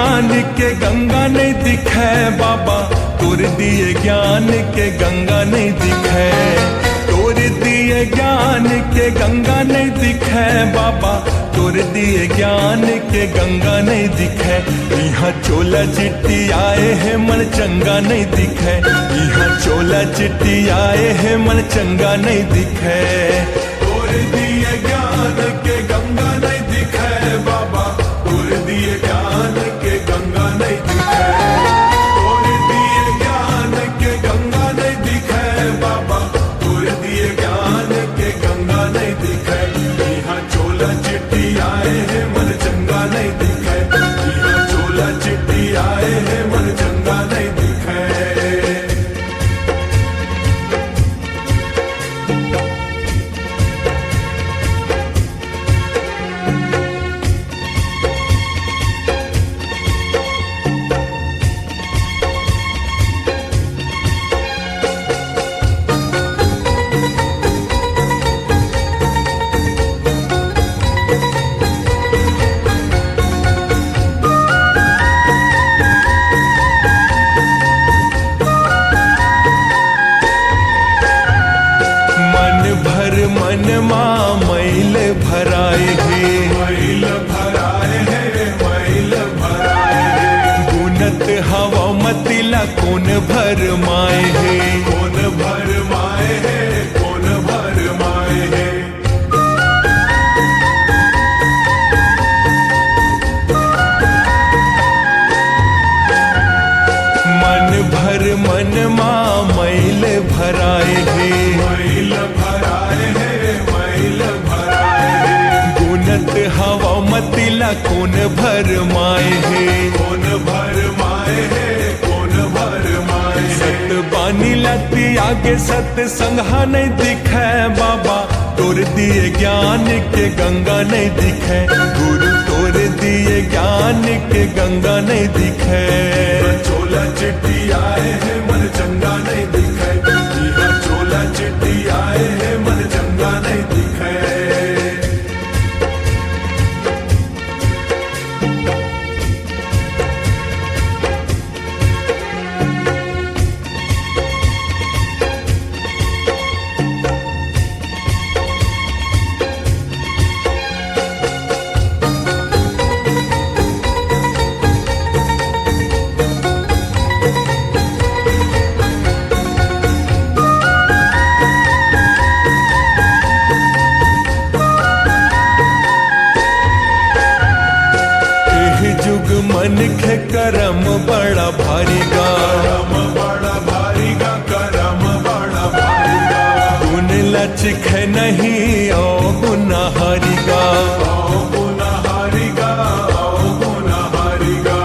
ज्ञान के गंगा नहीं दिखे बाबा, तोर दिए ज्ञान के गंगा नहीं दिखे, तोर दिए ज्ञान के गंगा नहीं दिखे बाबा, तोर दिए ज्ञान के गंगा नहीं दिखे। यहाँ चोला चिट्टी आए हैं मन चंगा नहीं दिखे, यहाँ चोला चिट्टी आए हैं मन चंगा नहीं दिखे। तोर दिए ज्ञान के गंगा नहीं दिखे बाबा, तोर दिए ज्ञान के गंगा नहीं दिखे, तोर दिए ज्ञान के गंगा नहीं दिखे बाबा, तोर दिए ज्ञान के गंगा नहीं दिखे। यहाँ चोला चिट्टी आए हैं मन चंगा नहीं दिखे, यहाँ चोला चिट्टी आए हैं मन चंगा नहीं दिखे। मन माँ मैल भराए है, मैल भराए है, मैल भराए है। गुनत हवा मतिला कौन भर माए है, कौन भर माए है, कौन भर माए है। मन भर मन माँ मैल भराए है, मैल भराए है, मैल भराए है। गुनत हवा मतिला कौन भर माए है, कौन भर माए है, कौन भर माए है। सत बानी लती आगे सत संघा नहीं दिखे बाबा, तोर दिए ज्ञान के गंगा नहीं दिखे, गुरु तोर दिए ज्ञान के गंगा नहीं दिखे। चोला चिट्टी आए हैं मन चंगा नहीं दिखे, यहाँ चोला चिट्टी आए हैं मन चंगा नहीं दिखे। मन के करम बड़ा भारी गा, करम बड़ा भारी गा, करम बड़ा भारी गा। गुन लचख नहीं ओ गुनाहारी गा, ओ गुनाहारी गा, ओ गुनाहारी गा।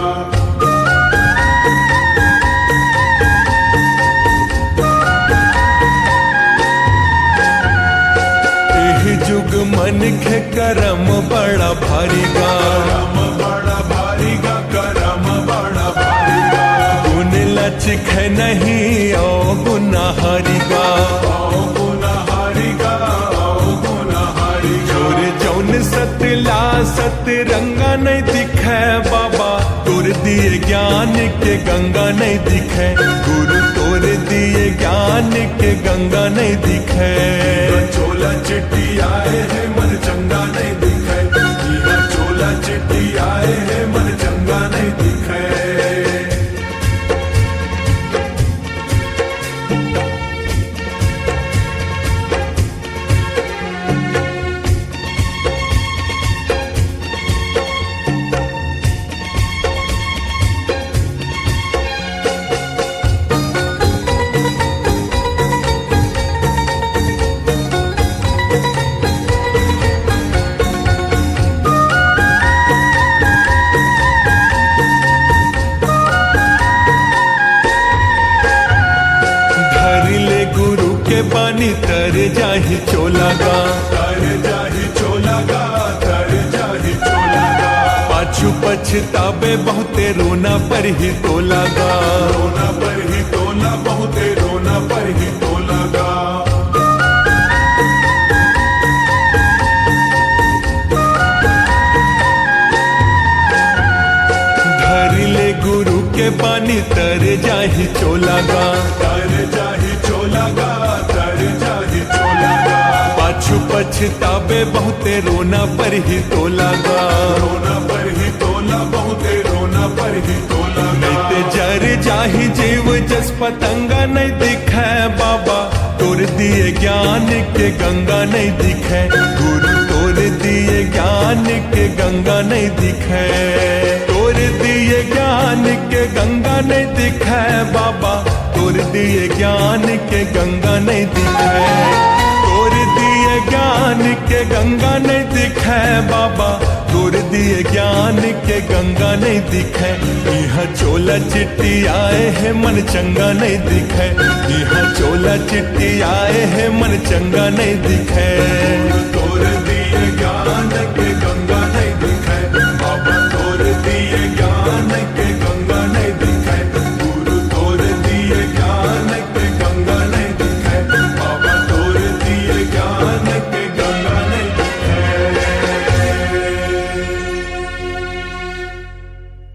एह जुग मन के करम बड़ा भारी गा, करम बड़ा भारी गा, करम बड़ा भारी गा। गुन लचख नहीं ओ गुनाहारी गा, ओ गुनाहारी गा, ओ गुनाहारी गा। जोर जौन सतला सतरंगा नहीं दिखे बाबा, तोर दिए ज्ञान के गंगा नहीं दिखे, गुरु तोर दिए ज्ञान के गंगा नहीं दिखे। चोला चिट्टी आए हैं मन चंगा नहीं दिखे, यहाँ चोला चिट्टी आए हैं मन चंगा नहीं दिखे। बानी तर जाही चोला गा, तर जाही चोला गा, तर जाही चोला गा। पाछू पछतावे बहुते रोना पर ही तोला गा, रोना पर ही तोला, बहुते रोना पर ही तोला गा। धर पानी तर जाही चोला गा, तर जाही चोला गा, तर जाही चोला गा। पाछू पछतावे बहुते रोना पर ही तोला गा, रोना पर ही तोला, बहुते रोना पर ही तोला। नहीं ते जर जाही जीव जस पतंगा नहीं दिखे बाबा, तोर दिए ज्ञान के गंगा नहीं दिखे, गुरु तोर दिए ज्ञान के गंगा नहीं दिखे, तोर दिए ज्ञान के गंगा नहीं दिखे बाबा, तोर दिए ज्ञान के गंगा नहीं दिखे, तोर दिए ज्ञान के गंगा नहीं दिखे बाबा, तोर दिए ज्ञान के गंगा नहीं दिखे। यह चोला चिट्टी आए है मन चंगा नहीं दिखे, यह चोला चिट्टी आए है मन चंगा नहीं दिखे, तोर